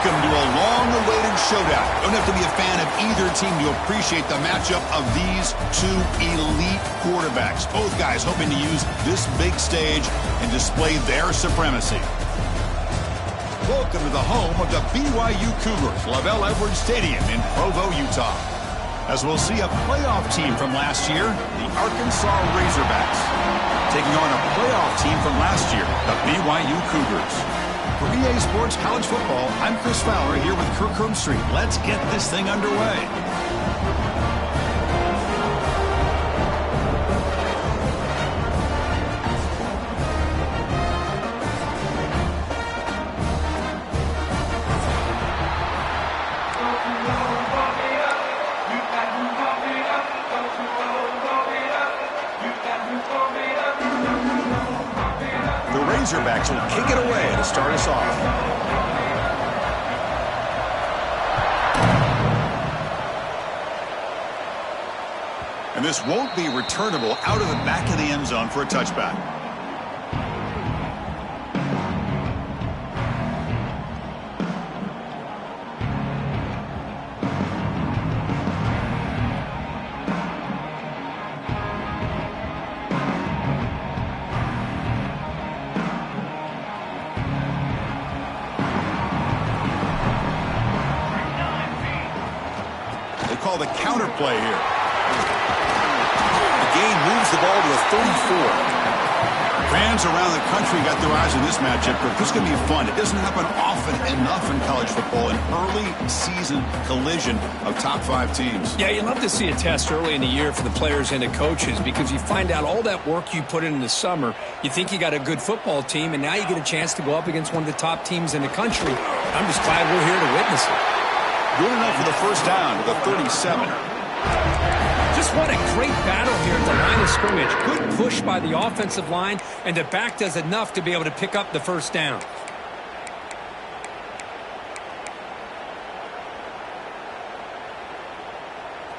Welcome to a long-awaited showdown. Don't have to be a fan of either team to appreciate the matchup of these two elite quarterbacks. Both guys hoping to use this big stage and display their supremacy. Welcome to the home of the BYU Cougars, Lavelle Edwards Stadium in Provo, Utah. As we'll see a playoff team from last year, the Arkansas Razorbacks, taking on a playoff team from last year, the BYU Cougars. For EA Sports College Football, I'm Chris Fowler here with Kirk Herbstreit. Let's get this thing underway. Razorbacks will kick it away to start us off. And this won't be returnable out of the back of the end zone for a touchback. Call the counter play here. The game moves the ball to the 34. Fans around the country got their eyes on this matchup, but this is going to be fun. It doesn't happen often enough in college football, an early season collision of top 5 teams. Yeah, you love to see a test early in the year for the players and the coaches because you find out all that work you put in the summer. You think you got a good football team, and now you get a chance to go up against one of the top teams in the country. I'm just glad we're here to witness it. Good enough for the first down to the 37. Just what a great battle here at the line of scrimmage. Good push by the offensive line, and the back does enough to be able to pick up the first down.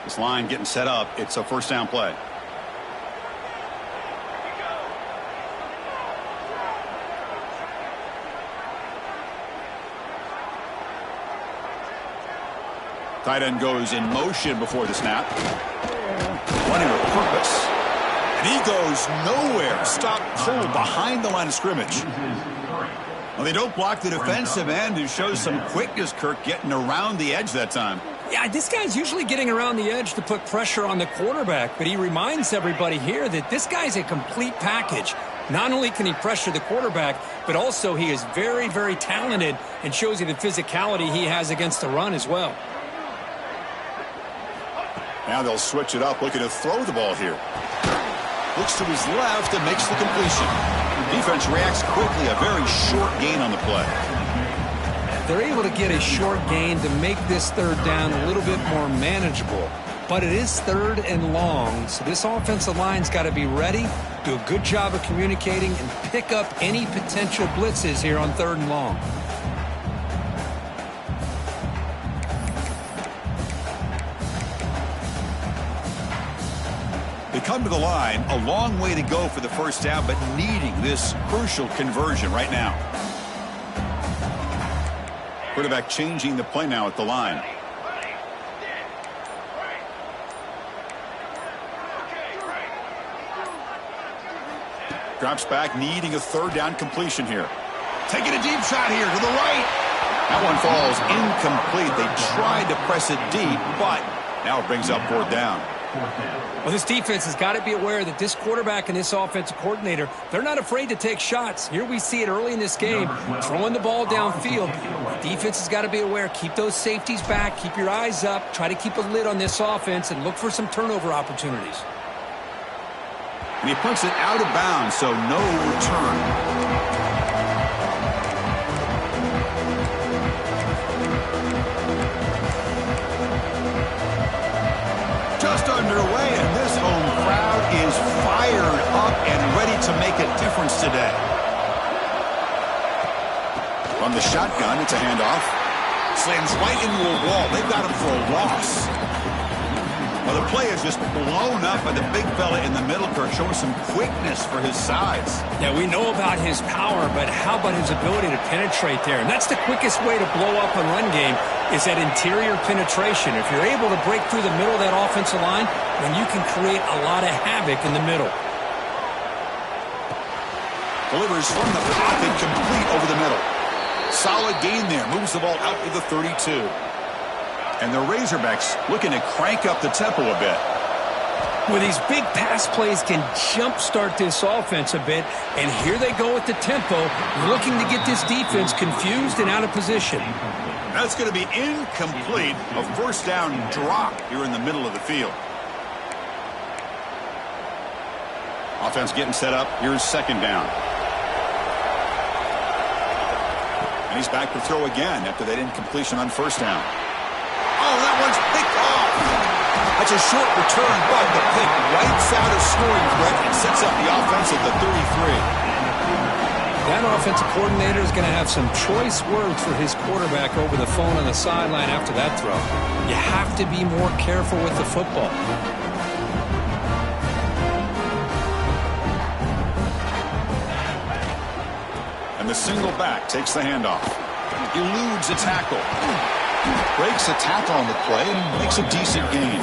This line getting set up. It's a first down play. Tight end goes in motion before the snap. Running with purpose. And he goes nowhere. Stop cold behind the line of scrimmage. Well, they don't block the defensive end, who shows some quickness, Kirk, getting around the edge that time. Yeah, this guy's usually getting around the edge to put pressure on the quarterback, but he reminds everybody here that this guy's a complete package. Not only can he pressure the quarterback, but also he is very, very talented and shows you the physicality he has against the run as well. Now they'll switch it up, looking to throw the ball here. Looks to his left and makes the completion. Defense reacts quickly, a very short gain on the play. They're able to get a short gain to make this third down a little bit more manageable. But it is third and long, so this offensive line's got to be ready, do a good job of communicating, and pick up any potential blitzes here on third and long. They come to the line, a long way to go for the first down, but needing this crucial conversion right now. Quarterback changing the play now at the line. Drops back, needing a third down completion here. Taking a deep shot here to the right. That one falls incomplete. They tried to press it deep, but now it brings up fourth down. Well, this defense has got to be aware that this quarterback and this offensive coordinator, they're not afraid to take shots. Here we see it early in this game, throwing the ball downfield. The defense has got to be aware. Keep those safeties back. Keep your eyes up. Try to keep a lid on this offense and look for some turnover opportunities. And he punts it out of bounds, so no return. Just underway, and this home crowd is fired up and ready to make a difference today. From the shotgun, it's a handoff. Slams right into a wall. They've got him for a loss. Well, the play is just blown up by the big fella in the middle, Kirk, showing some quickness for his size. Yeah, we know about his power, but how about his ability to penetrate there? And that's the quickest way to blow up a run game is that interior penetration. If you're able to break through the middle of that offensive line, then you can create a lot of havoc in the middle. Delivers from the pocket, complete over the middle. Solid gain there. Moves the ball out to the 32. And the Razorbacks looking to crank up the tempo a bit. Well, these big pass plays can jumpstart this offense a bit, and here they go with the tempo, looking to get this defense confused and out of position. That's going to be incomplete. A first down drop here in the middle of the field. Offense getting set up. Here's second down. And he's back to throw again after that incompletion on first down. Oh, that one's picked off. That's a short return, but the pick wipes out a scoring threat and sets up the offense at the 33. That offensive coordinator is going to have some choice words for his quarterback over the phone on the sideline after that throw. You have to be more careful with the football. And the single back takes the handoff. Eludes a tackle. Breaks a tackle on the play and makes a decent gain.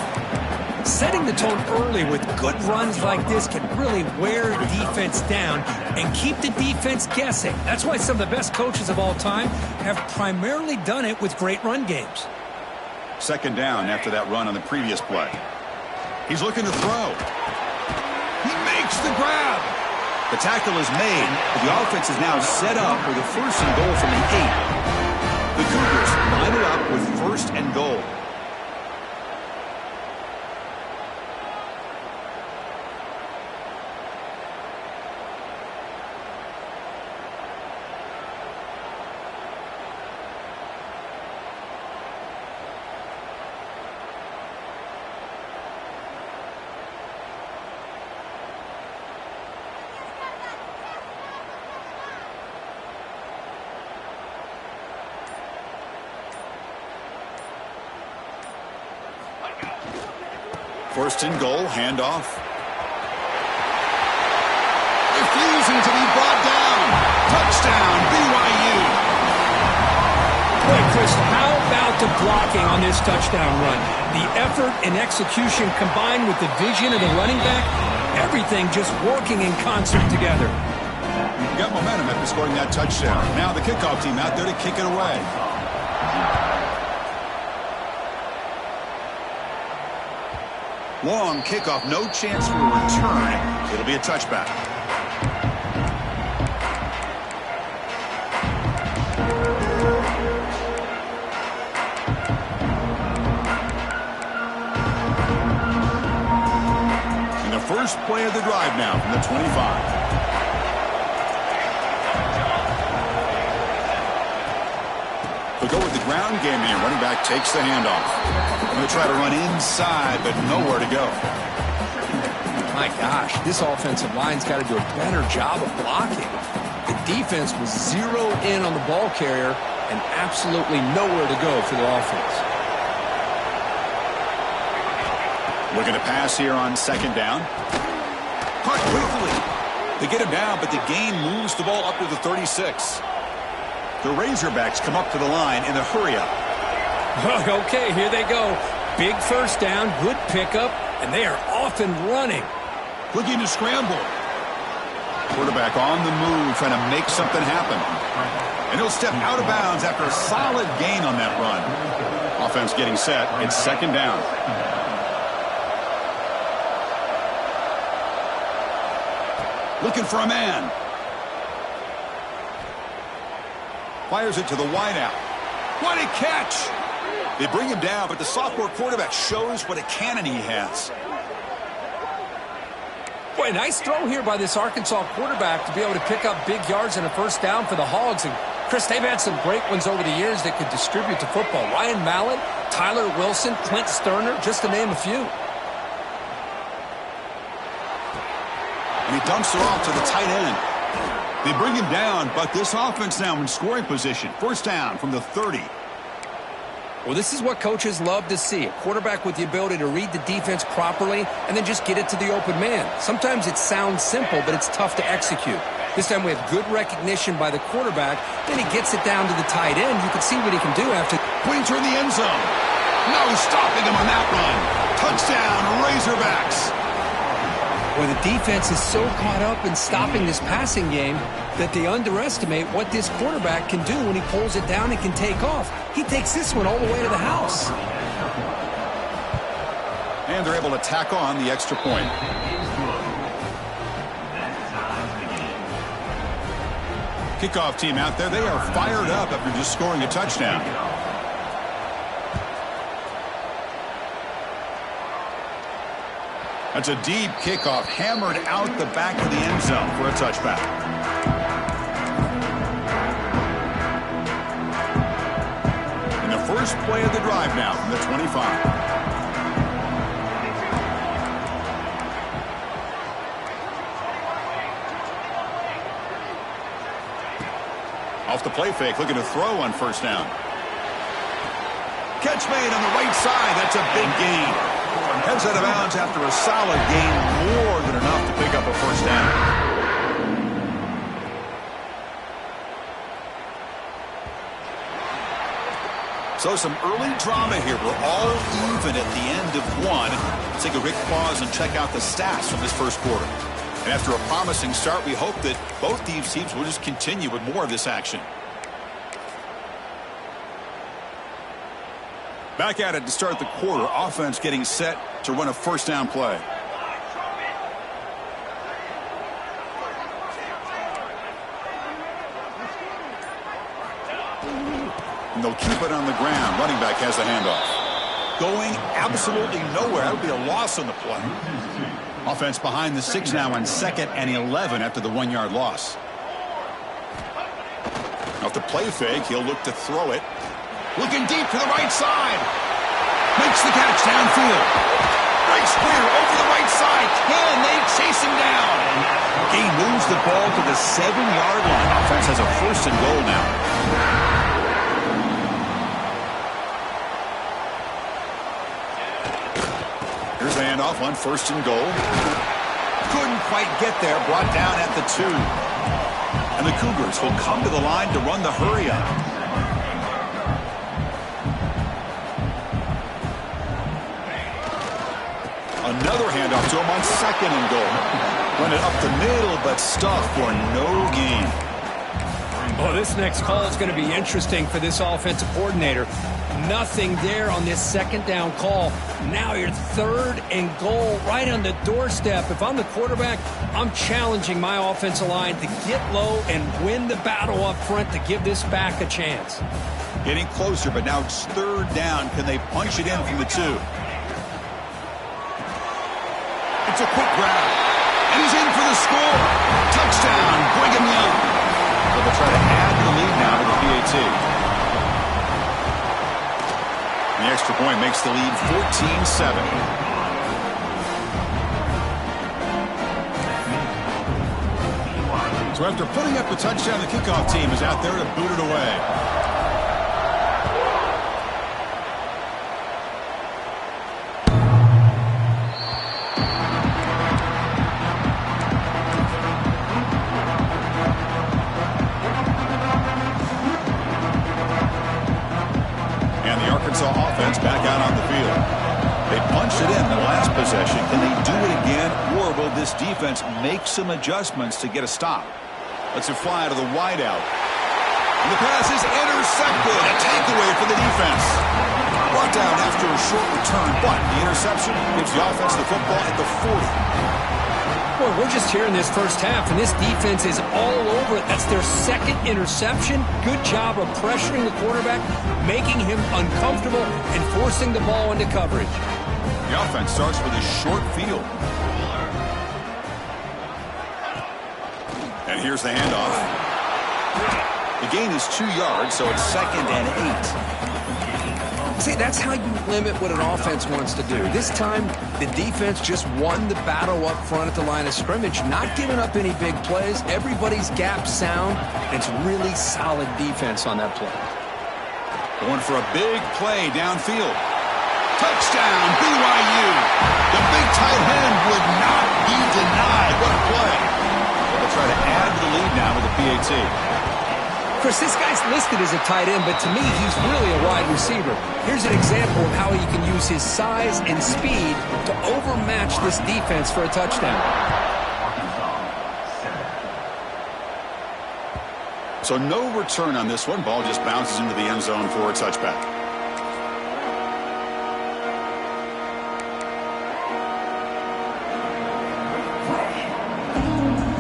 Setting the tone early with good runs like this can really wear defense down and keep the defense guessing. That's why some of the best coaches of all time have primarily done it with great run games. Second down after that run on the previous play. He's looking to throw. He makes the grab. The tackle is made, but the offense is now set up for the first and goal from the 8. The Cougars line it up with first and goal. First and goal, handoff. Refusing to be brought down. Touchdown, BYU. Boy, Chris, how about the blocking on this touchdown run? The effort and execution combined with the vision of the running back, everything just working in concert together. Got momentum after scoring that touchdown. Now the kickoff team out there to kick it away. Long kickoff, no chance for a return. It'll be a touchback. And the first play of the drive now from the 25. They'll go with the ground game here. Running back takes the handoff. Going to try to run inside, but nowhere to go. My gosh, this offensive line's got to do a better job of blocking. The defense was zeroed in on the ball carrier and absolutely nowhere to go for the offense. Looking to pass here on second down. Caught quickly. They get him down, but the gain moves the ball up to the 36. The Razorbacks come up to the line in a hurry-up. Okay, here they go. Big first down, good pickup, and they are off and running. Looking to scramble. Quarterback on the move, trying to make something happen. And he'll step out of bounds after a solid gain on that run. Offense getting set. It's second down. Looking for a man. Fires it to the wideout. What a catch! They bring him down, but the sophomore quarterback shows what a cannon he has. Boy, nice throw here by this Arkansas quarterback to be able to pick up big yards and a first down for the Hogs. And, Chris, they've had some great ones over the years that could distribute the football. Ryan Mallett, Tyler Wilson, Clint Sterner, just to name a few. And he dumps it off to the tight end. They bring him down, but this offense now in scoring position. First down from the 30. Well, this is what coaches love to see. A quarterback with the ability to read the defense properly and then just get it to the open man. Sometimes it sounds simple, but it's tough to execute. This time we have good recognition by the quarterback. Then he gets it down to the tight end. You can see what he can do after. Pointer in the end zone. No stopping him on that run. Touchdown, Razorbacks. Well, the defense is so caught up in stopping this passing game that they underestimate what this quarterback can do when he pulls it down and can take off. He takes this one all the way to the house. And they're able to tack on the extra point. Kickoff team out there, they are fired up after just scoring a touchdown. That's a deep kickoff, hammered out the back of the end zone for a touchback. And the first play of the drive now from the 25. Off the play fake, looking to throw on first down. Catch made on the right side. That's a big gain. Heads out of bounds after a solid gain, more than enough to pick up a first down. So some early drama here. We're all even at the end of one. Let's take a quick pause and check out the stats from this first quarter. And after a promising start, we hope that both these teams will just continue with more of this action. Back at it to start the quarter. Offense getting set to run a first down play. And they'll keep it on the ground. Running back has the handoff. Going absolutely nowhere. That would be a loss on the play. Offense behind the 6 now on 2nd and 11 after the 1-yard loss. Off the play fake, he'll look to throw it. Looking deep to the right side. Makes the catch downfield. Breaks clear over the right side. Can they chase him down? He moves the ball to the 7-yard line. Offense has a first and goal now. Here's the handoff on first and goal. Couldn't quite get there. Brought down at the 2. And the Cougars will come to the line to run the hurry up. Another handoff to him on 2nd and goal. Run it up the middle, but stuffed for no gain. Well, this next call is going to be interesting for this offensive coordinator. Nothing there on this 2nd down call. Now you're 3rd and goal right on the doorstep. If I'm the quarterback, I'm challenging my offensive line to get low and win the battle up front to give this back a chance. Getting closer, but now it's 3rd down. Can they punch it in from the 2? It's a quick grab, and he's in for the score. Touchdown, Brigham Young. So they'll try to add the lead now to the PAT. The extra point makes the lead 14-7. So after putting up the touchdown, the kickoff team is out there to boot it away. Back out on the field. They punched it in the last possession. Can they do it again, or will this defense make some adjustments to get a stop? Let's it fly out of the wideout. And the pass is intercepted. A takeaway for the defense. Brought down after a short return, but the interception gives the offense the football at the 40. Boy, we're just here in this first half, and this defense is all over it. That's their 2nd interception. Good job of pressuring the quarterback, making him uncomfortable, and forcing the ball into coverage. The offense starts with a short field. And here's the handoff. The gain is 2 yards, so it's 2nd and 8. See, that's how you limit what an offense wants to do. This time, the defense just won the battle up front at the line of scrimmage, not giving up any big plays. Everybody's gap sound. It's really solid defense on that play. Going for a big play downfield. Touchdown, BYU. The big tight end would not be denied. What a play. They'll try to add to the lead now with a PAT. Chris, this guy's listed as a tight end, but to me, he's really a wide receiver. Here's an example of how he can use his size and speed to overmatch this defense for a touchdown. So no return on this one. Ball just bounces into the end zone for a touchback.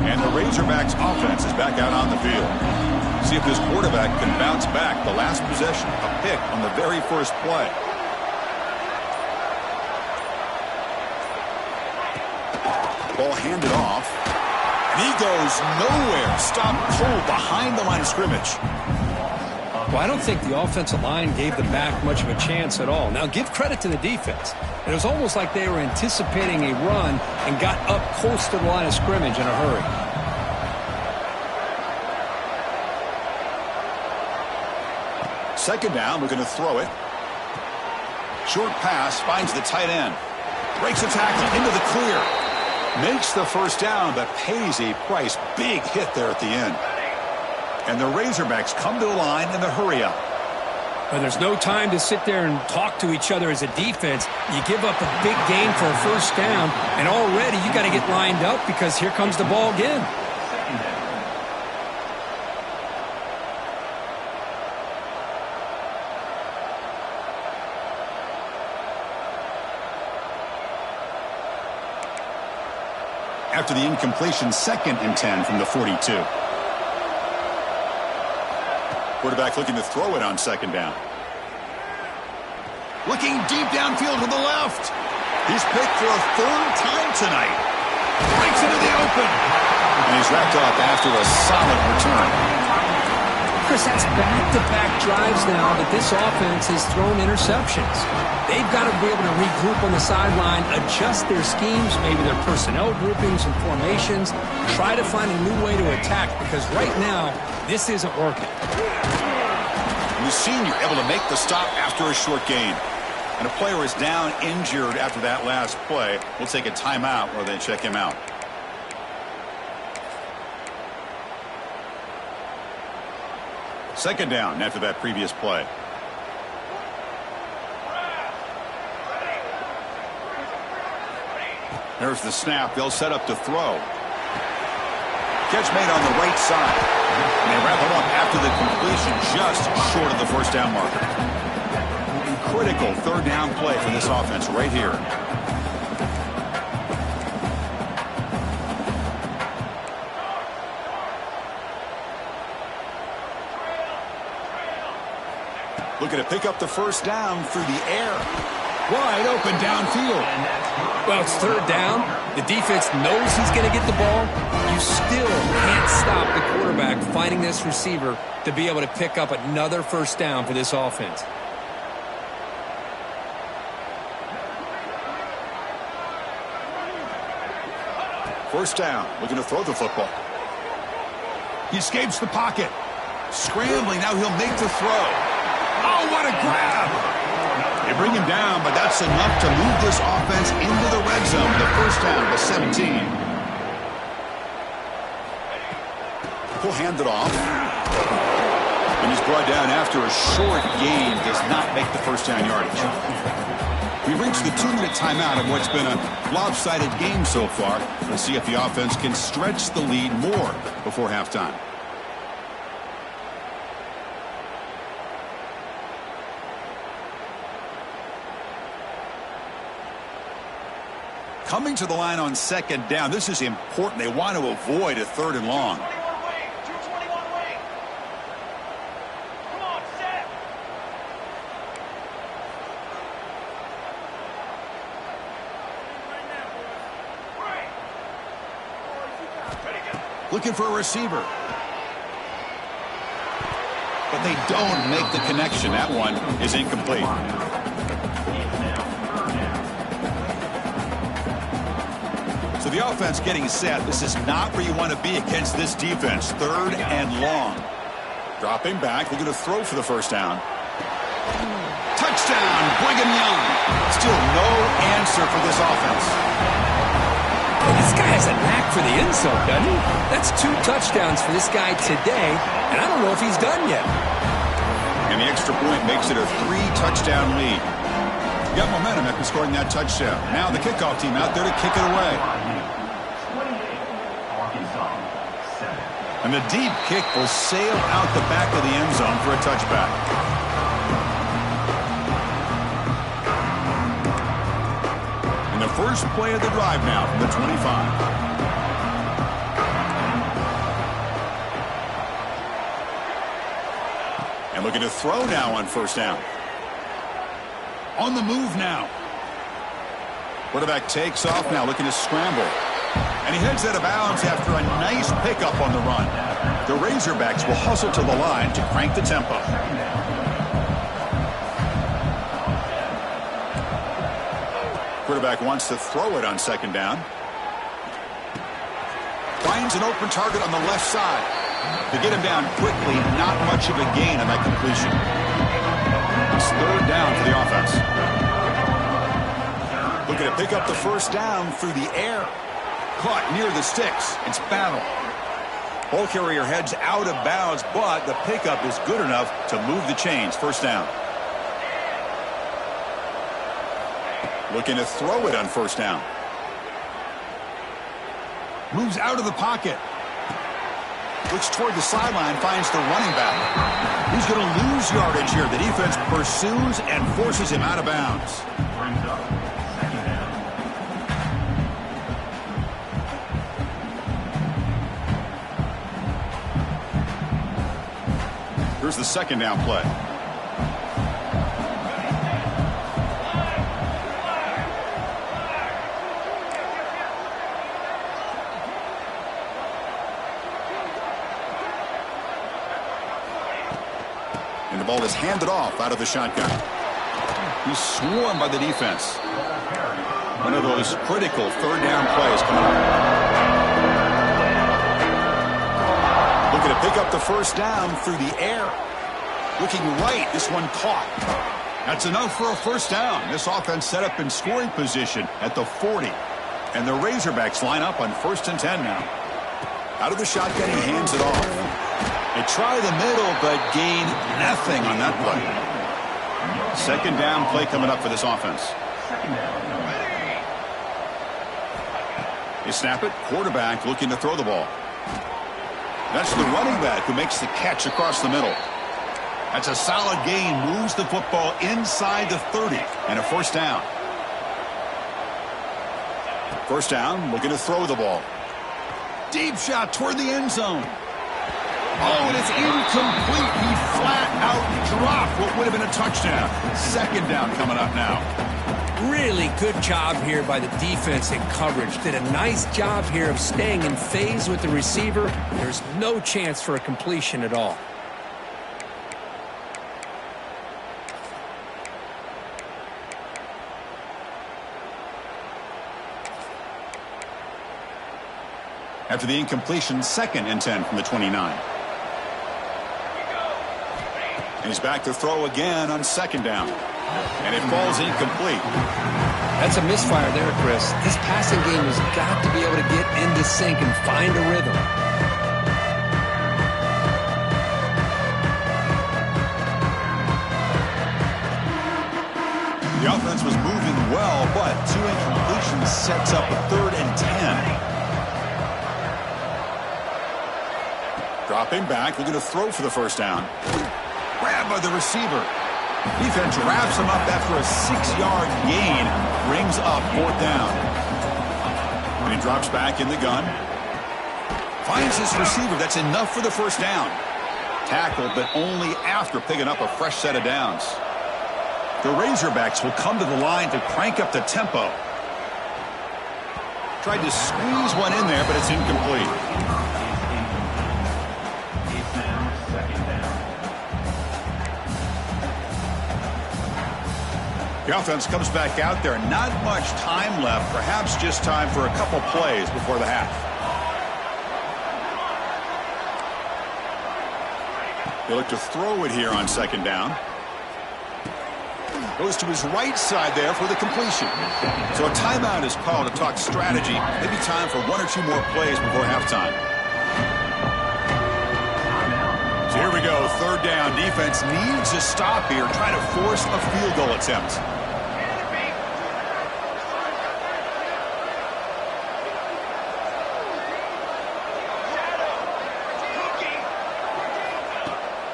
And the Razorbacks offense is back out on the field. See if this quarterback can bounce back. The last possession, a pick on the very first play. Ball handed off. And he goes nowhere. Stopped cold behind the line of scrimmage. Well, I don't think the offensive line gave the back much of a chance at all. Now, give credit to the defense. It was almost like they were anticipating a run and got up close to the line of scrimmage in a hurry. Second down, we're going to throw it. Short pass, finds the tight end. Breaks a tackle into the clear. Makes the first down, but pays a price. Big hit there at the end. And the Razorbacks come to the line in the hurry-up. Well, there's no time to sit there and talk to each other as a defense. You give up a big gain for a first down, and already you got to get lined up because here comes the ball again. After the incompletion, 2nd and 10 from the 42. Quarterback looking to throw it on second down. Looking deep downfield to the left. He's picked for a third time tonight. Breaks into the open. And he's wrapped up after a solid return. Chris, that's back-to-back drives now that this offense has thrown interceptions. They've got to be able to regroup on the sideline, adjust their schemes, maybe their personnel groupings and formations, try to find a new way to attack because right now, this isn't working. And the senior able to make the stop after a short gain. And a player is down injured after that last play. We'll take a timeout while they check him out. Second down after that previous play. There's the snap. They'll set up to throw. Catch made on the right side. And they wrap it up after the completion just short of the first down marker. Critical third down play for this offense right here. Looking to pick up the first down through the air. Wide open downfield. Well, it's third down. The defense knows he's going to get the ball. You still can't stop the quarterback finding this receiver to be able to pick up another first down for this offense. First down. Looking to throw the football. He escapes the pocket. Scrambling. Now he'll make the throw. Oh, what a grab. They bring him down, but that's enough to move this offense into the red zone. The first down was 17. He'll hand it off. And he's brought down after a short gain. Does not make the first down yardage. We reached the 2-minute timeout of what's been a lopsided game so far. Let's see if the offense can stretch the lead more before halftime. Coming to the line on second down. This is important. They want to avoid a third and long. Looking for a receiver. But they don't make the connection. That one is incomplete. So the offense getting set. This is not where you want to be against this defense. Third and long. Dropping back. Looking to throw for the first down. Touchdown, Brigham Young. Still no answer for this offense. This guy has a knack for the end zone, doesn't he? That's 2 touchdowns for this guy today, and I don't know if he's done yet. And the extra point makes it a 3-touchdown lead. Got momentum after scoring that touchdown. Now the kickoff team out there to kick it away. And the deep kick will sail out the back of the end zone for a touchback. And the first play of the drive now from the 25. And looking to throw now on first down. On the move now. Quarterback takes off now, looking to scramble. And he heads out of bounds after a nice pickup on the run. The Razorbacks will hustle to the line to crank the tempo. Quarterback wants to throw it on second down. Finds an open target on the left side. To get him down quickly, not much of a gain on that completion. It's third down for the offense. Looking to pick up the first down through the air. Caught near the sticks. It's battle. Ball carrier heads out of bounds, but the pickup is good enough to move the chains. First down. Looking to throw it on first down. Moves out of the pocket. Looks toward the sideline, finds the running back. He's going to lose yardage here. The defense pursues and forces him out of bounds. Here's the second down play. And the ball is handed off out of the shotgun. He's swarmed by the defense. One of those critical third down plays coming up. Looking to pick up the first down through the air. Looking right, this one caught. That's enough for a first down. This offense set up in scoring position at the 40. And the Razorbacks line up on 1st and 10 now. Out of the shotgun, he hands it off. They try the middle, but gain nothing on that play. Second down play coming up for this offense. They snap it. Quarterback looking to throw the ball. That's the running back who makes the catch across the middle. That's a solid gain. Moves the football inside the 30. And a first down. First down, looking to throw the ball. Deep shot toward the end zone. Oh, and it's incomplete. He flat out dropped what would have been a touchdown. Second down coming up now. Really good job here by the defense in coverage. Did a nice job here of staying in phase with the receiver. There's no chance for a completion at all. After the incompletion, 2nd and 10 from the 29. And he's back to throw again on second down. And it falls incomplete. That's a misfire there, Chris. This passing game has got to be able to get into sync and find a rhythm. The offense was moving well, but 2 incompletions sets up a 3rd and 10. Dropping back, looking to throw for the first down. Grabbed by the receiver. Defense wraps him up after a 6-yard gain. Brings up 4th down. And he drops back in the gun. Finds his receiver. That's enough for the first down. Tackled, but only after picking up a fresh set of downs. The Razorbacks will come to the line to crank up the tempo. Tried to squeeze one in there, but it's incomplete. The offense comes back out there. Not much time left. Perhaps just time for a couple plays before the half. They look to throw it here on second down. Goes to his right side there for the completion. So a timeout is called to talk strategy. Maybe time for one or two more plays before halftime. So here we go, third down. Defense needs a stop here, trying to force a field goal attempt.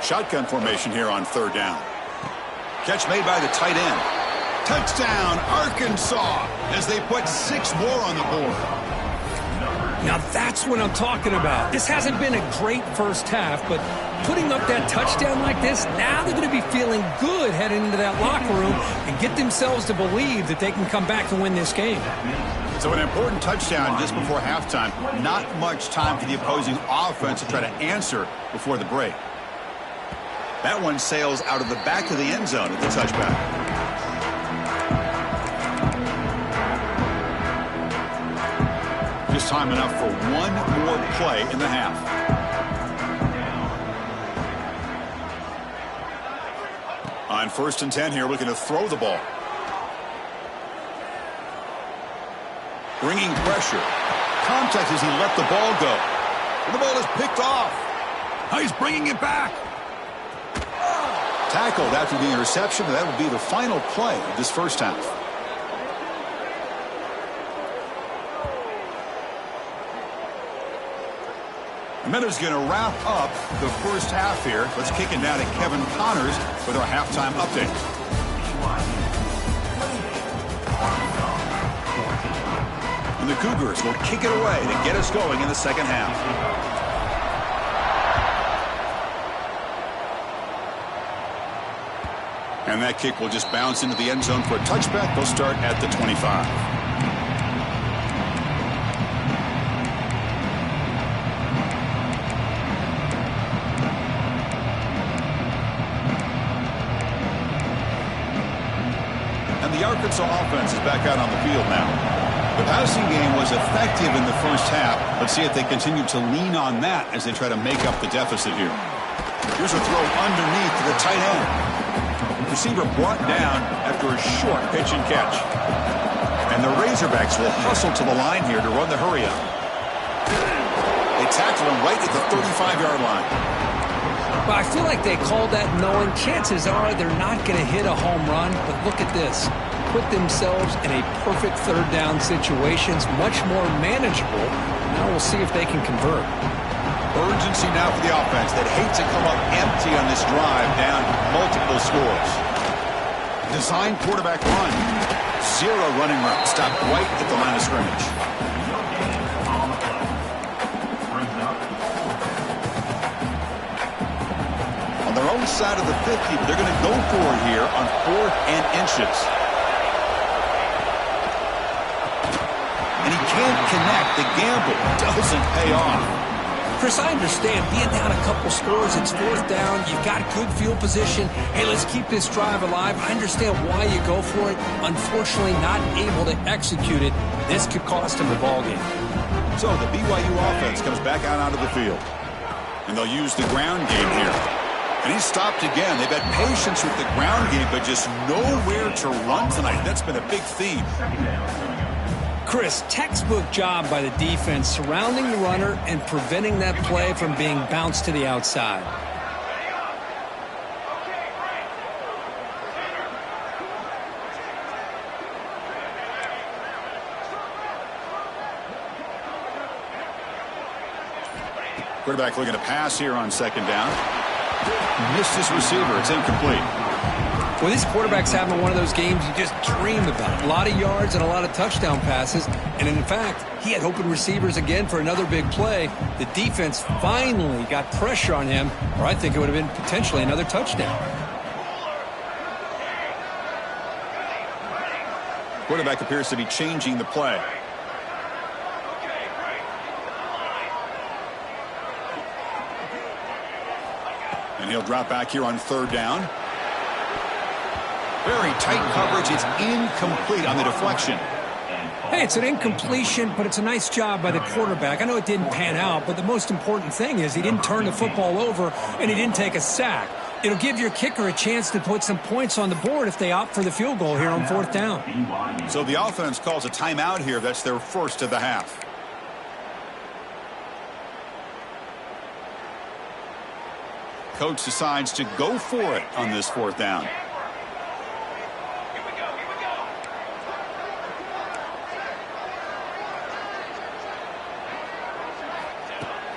Shotgun formation here on third down. Catch made by the tight end. Touchdown, Arkansas, as they put 6 more on the board. Now that's what I'm talking about. This hasn't been a great first half, but putting up that touchdown like this, now they're going to be feeling good heading into that locker room and get themselves to believe that they can come back and win this game. So an important touchdown just before halftime. Not much time for the opposing offense to try to answer before the break. That one sails out of the back of the end zone at the touchback. Just time enough for one more play in the half. On 1st and 10 here, looking to throw the ball. Bringing pressure. Contact as he let the ball go. And the ball is picked off. Now he's bringing it back. Tackled after the interception. That would be the final play of this first half. The Meadows going to wrap up the first half here. Let's kick it down to Kevin Connors with our halftime update. And the Cougars will kick it away to get us going in the second half. And that kick will just bounce into the end zone for a touchback. They'll start at the 25. And the Arkansas offense is back out on the field now. The passing game was effective in the first half. Let's see if they continue to lean on that as they try to make up the deficit here. Here's a throw underneath to the tight end. Receiver brought down after a short pitch and catch. And the Razorbacks will hustle to the line here to run the hurry up. They tackle him right at the 35-yard line. Well, I feel like they called that knowing chances are they're not going to hit a home run. But look at this. Put themselves in a perfect third down situation. It's much more manageable. Now we'll see if they can convert. Urgency now for the offense that hates to come up empty on this drive, down multiple scores. Design quarterback run. 0 running room. Stopped right at the line of scrimmage. On their own side of the 50, but they're going to go for it here on 4th and inches. And he can't connect. The gamble doesn't pay off. Chris, I understand being down a couple scores, it's 4th down, you've got good field position. Hey, let's keep this drive alive. I understand why you go for it. Unfortunately, not able to execute it. This could cost him the ball game. So the BYU offense comes back out onto the field. And they'll use the ground game here. And he's stopped again. They've had patience with the ground game, but just nowhere to run tonight. That's been a big theme. Chris, textbook job by the defense surrounding the runner and preventing that play from being bounced to the outside. Quarterback looking to pass here on 2nd down. Missed his receiver. It's incomplete. Well, this quarterback's having one of those games you just dream about. A lot of yards and a lot of touchdown passes. And in fact, he had open receivers again for another big play. The defense finally got pressure on him, or I think it would have been potentially another touchdown. Quarterback appears to be changing the play. And he'll drop back here on 3rd down. Very tight coverage. It's incomplete on the deflection. Hey, it's an incompletion, but it's a nice job by the quarterback. I know it didn't pan out, but the most important thing is he didn't turn the football over and he didn't take a sack. It'll give your kicker a chance to put some points on the board if they opt for the field goal here on fourth down. So the offense calls a timeout here. That's their first of the half. Coach decides to go for it on this fourth down.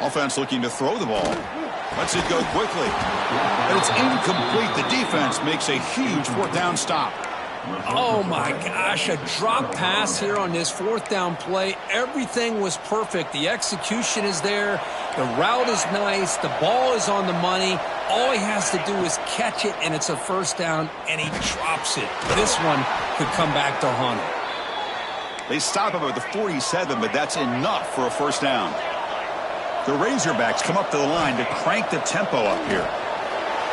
Offense looking to throw the ball. Lets it go quickly. But it's incomplete. The defense makes a huge fourth down stop. Oh, my gosh. A drop pass here on this fourth down play. Everything was perfect. The execution is there. The route is nice. The ball is on the money. All he has to do is catch it, and it's a first down, and he drops it. This one could come back to haunt him. They stop him at the 47, but that's enough for a first down. The Razorbacks come up to the line to crank the tempo up here.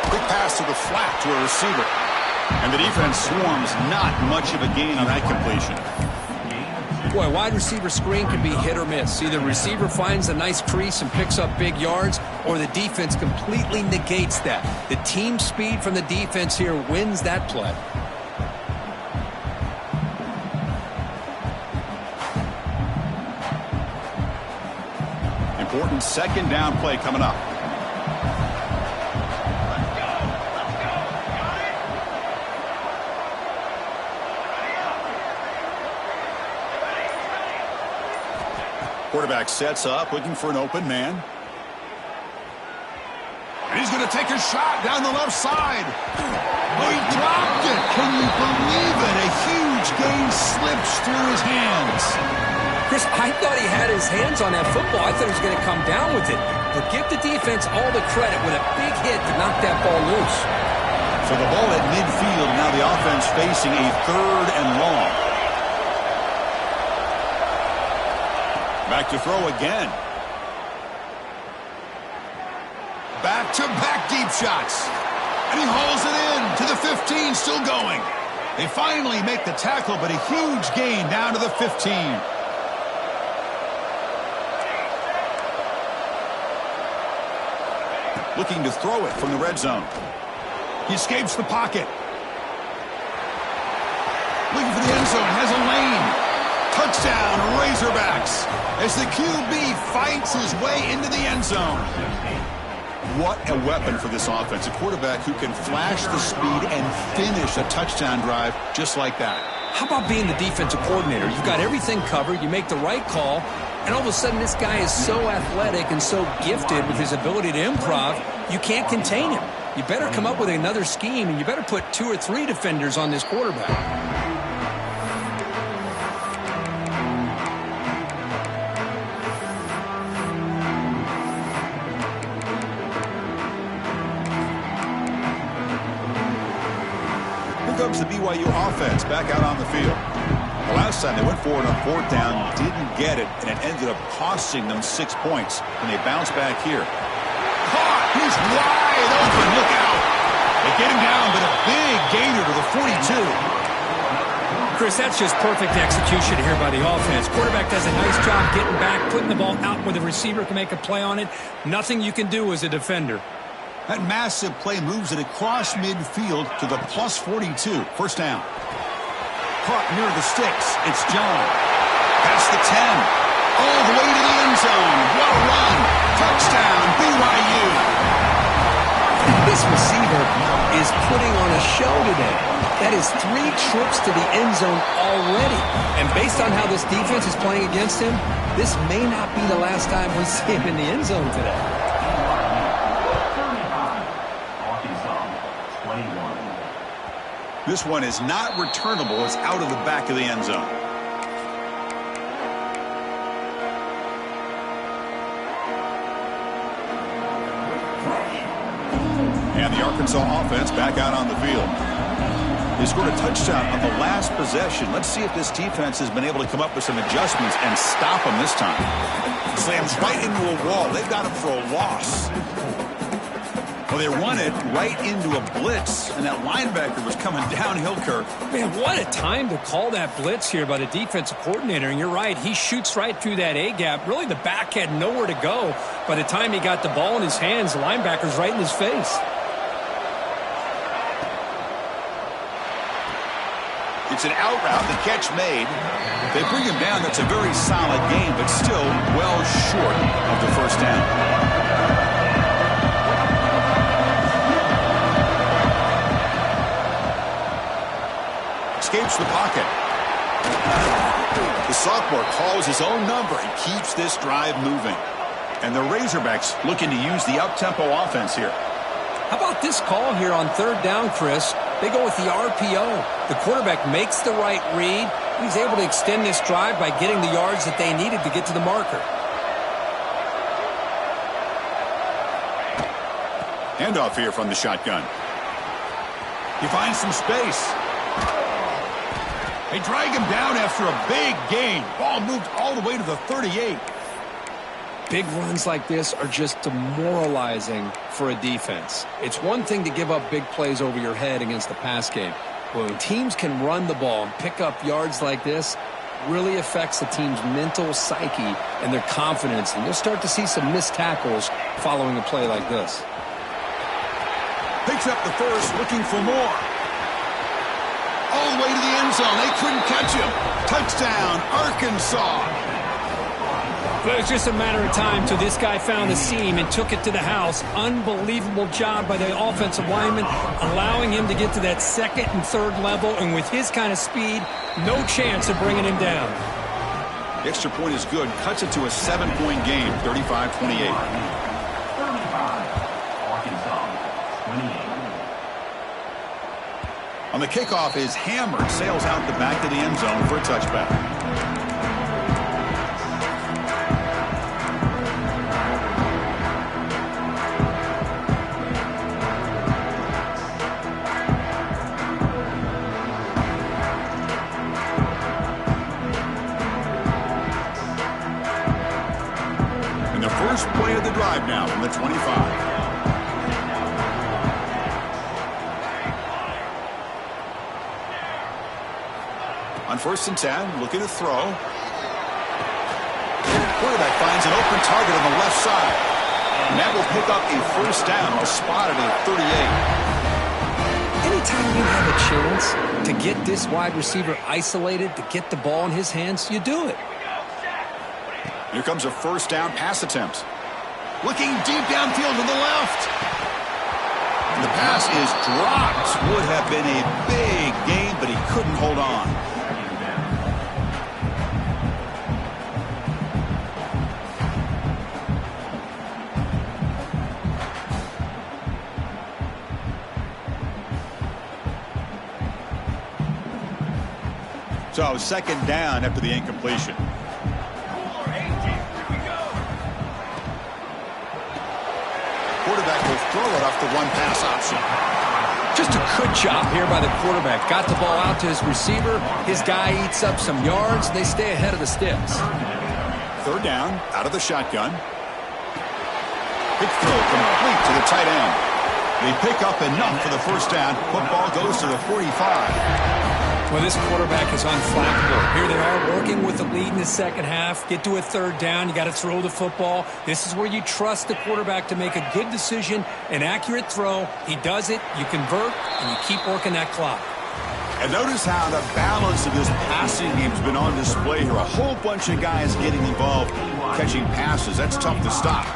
Quick pass to the flat to a receiver. And the defense swarms, not much of a gain on that completion. Boy, wide receiver screen can be hit or miss. Either receiver finds a nice crease and picks up big yards, or the defense completely negates that. The team speed from the defense here wins that play. Important second down play coming up. Quarterback sets up, looking for an open man. And he's going to take a shot down the left side. Oh, he dropped it. Can you believe it? A huge gain slips through his hands. Chris, I thought he had his hands on that football. I thought he was going to come down with it. But give the defense all the credit with a big hit to knock that ball loose. So the ball at midfield, now the offense facing a third and long. Back to throw again. Back-to-back deep shots. And he hauls it in to the 15, still going. They finally make the tackle, but a huge gain down to the 15. Looking to throw it from the red zone. He escapes the pocket. Looking for the end zone. Has a lane. Touchdown, Razorbacks. As the QB fights his way into the end zone. What a weapon for this offense. A quarterback who can flash the speed and finish a touchdown drive just like that. How about being the defensive coordinator? You've got everything covered. You make the right call. And all of a sudden, this guy is so athletic and so gifted with his ability to improv, you can't contain him. You better come up with another scheme, and you better put 2 or 3 defenders on this quarterback. Here comes the BYU offense back out on the field. The last time they went forward on fourth down, didn't get it, and it ended up costing them 6 points. And they bounce back here. Caught! He's wide open. Look out! They get him down, but a big gainer to the 42. Chris, that's just perfect execution here by the offense. Quarterback does a nice job getting back, putting the ball out where the receiver can make a play on it. Nothing you can do as a defender. That massive play moves it across midfield to the plus 42. First down. Caught near the sticks. It's John. Past the 10. All the way to the end zone. Well run. Touchdown, BYU. This receiver is putting on a show today. That is 3 trips to the end zone already. And based on how this defense is playing against him, this may not be the last time we see him in the end zone today. This one is not returnable. It's out of the back of the end zone. And the Arkansas offense back out on the field. They scored a touchdown on the last possession. Let's see if this defense has been able to come up with some adjustments and stop them this time. Slams right into a wall. They've got him for a loss. Well, they run it right into a blitz, and that linebacker was coming downhill, Kirk. Man, what a time to call that blitz here by the defensive coordinator. And you're right, he shoots right through that A-gap. Really, the back had nowhere to go. By the time he got the ball in his hands, the linebacker's right in his face. It's an out route, the catch made. They bring him down. That's a very solid game, but still well short of the first down. Escapes the pocket. The sophomore calls his own number and keeps this drive moving. And the Razorbacks looking to use the up-tempo offense here. How about this call here on third down, Chris? They go with the RPO. The quarterback makes the right read. He's able to extend this drive by getting the yards that they needed to get to the marker. Handoff here from the shotgun. He finds some space. They drag him down after a big gain. Ball moved all the way to the 38. Big runs like this are just demoralizing for a defense. It's one thing to give up big plays over your head against the pass game. But when teams can run the ball and pick up yards like this, really affects the team's mental psyche and their confidence. And you'll start to see some missed tackles following a play like this. Picks up the first, looking for more. All the way to the end zone. They couldn't catch him. Touchdown, Arkansas. Well, it was just a matter of time till this guy found the seam and took it to the house. Unbelievable job by the offensive lineman, allowing him to get to that second and third level. And with his kind of speed, no chance of bringing him down. The extra point is good. Cuts it to a 7-point game, 35-28. On the kickoff is hammered, sails out the back of the end zone for a touchback. And the first play of the drive now from the 25. On 1st and 10, looking to throw. Quarterback finds an open target on the left side. And that will pick up a first down, spotted at 38. Anytime you have a chance to get this wide receiver isolated, to get the ball in his hands, you do it. Here comes a first down pass attempt. Looking deep downfield to the left. And the pass is dropped. Would have been a big gain, but he couldn't hold on. So, second down after the incompletion. Quarterback will throw it off the one-pass option. Just a good job here by the quarterback. Got the ball out to his receiver. His guy eats up some yards. They stay ahead of the sticks. Third down, out of the shotgun. Quick throw complete to the tight end. They pick up enough for the first down. Football goes to the 45. Well, this quarterback is unflappable. Here they are working with the lead in the second half. Get to a third down. You got to throw the football. This is where you trust the quarterback to make a good decision, an accurate throw. He does it. You convert, and you keep working that clock. And notice how the balance of this passing game has been on display here. A whole bunch of guys getting involved, catching passes. That's tough to stop.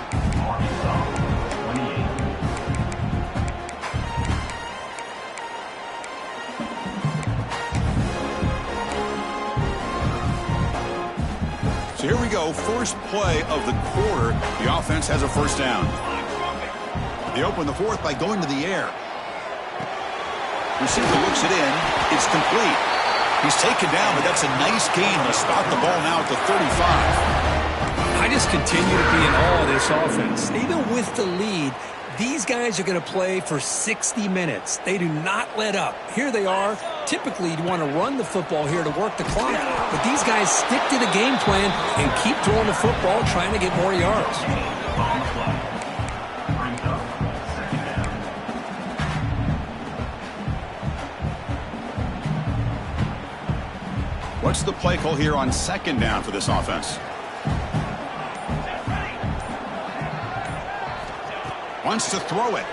So here we go, first play of the quarter. The offense has a first down. They open the fourth by going to the air. Receiver looks it in. It's complete. He's taken down, but that's a nice gain. They'll spot the ball now at the 35. I just continue to be in awe of this offense. Even with the lead, these guys are going to play for 60 minutes. They do not let up. Here they are. Typically, you want to run the football here to work the clock. But these guys stick to the game plan and keep throwing the football, trying to get more yards. What's the play call here on second down for this offense? Wants to throw it.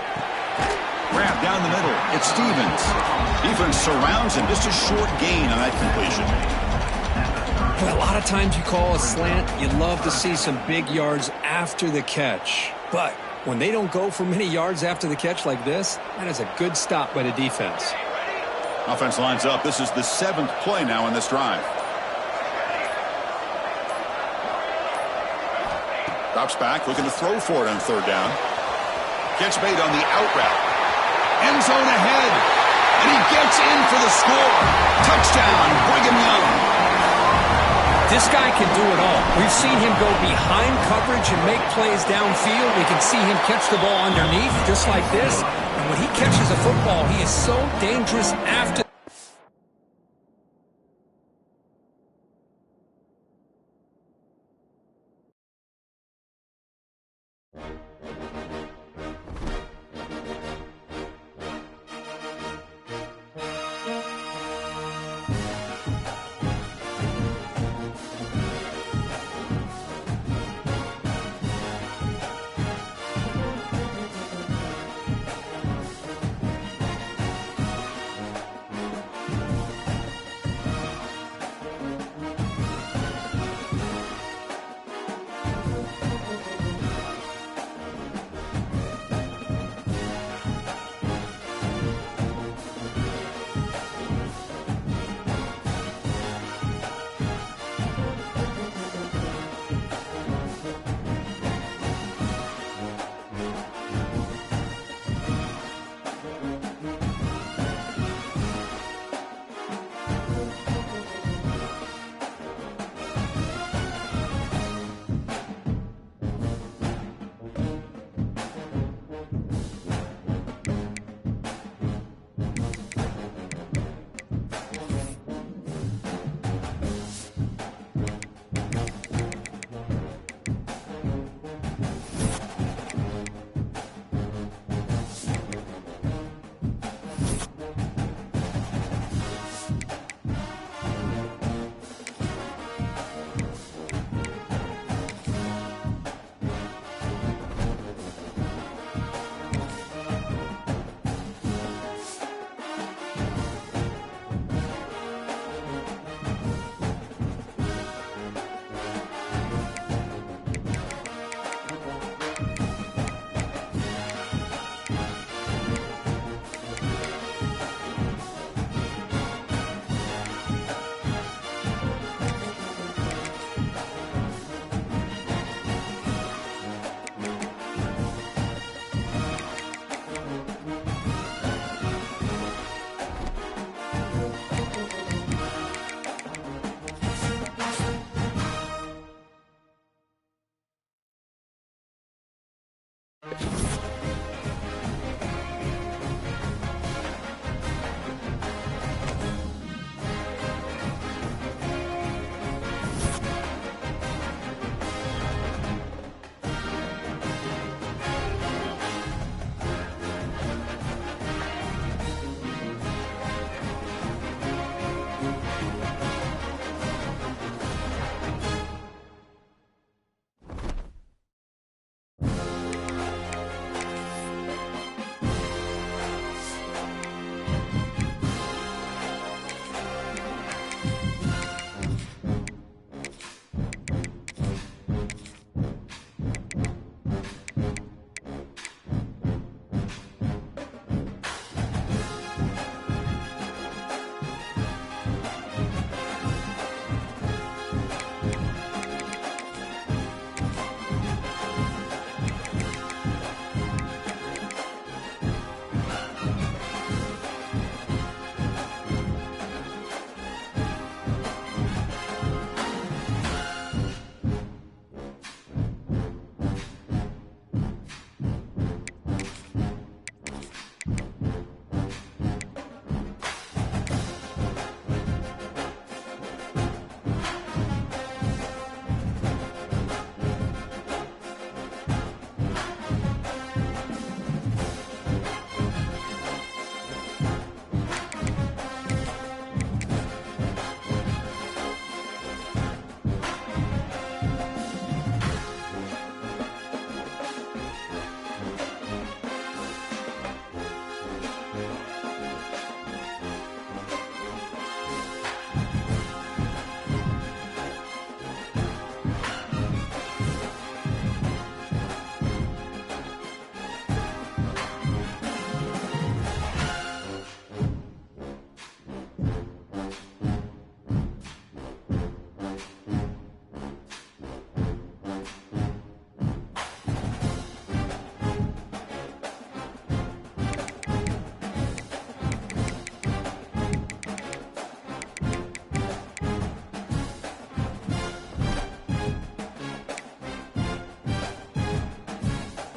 Grab down the middle. It's Stevens. Defense surrounds him. Just a short gain on that completion. Well, a lot of times you call a slant, you love to see some big yards after the catch. But when they don't go for many yards after the catch like this, that is a good stop by the defense. Offense lines up. This is the 7th play now in this drive. Drops back, looking to throw for it on 3rd down. Gets bait on the out route. End zone ahead. And he gets in for the score. Touchdown, Brigham Young. This guy can do it all. We've seen him go behind coverage and make plays downfield. We can see him catch the ball underneath, just like this. And when he catches a football, he is so dangerous after.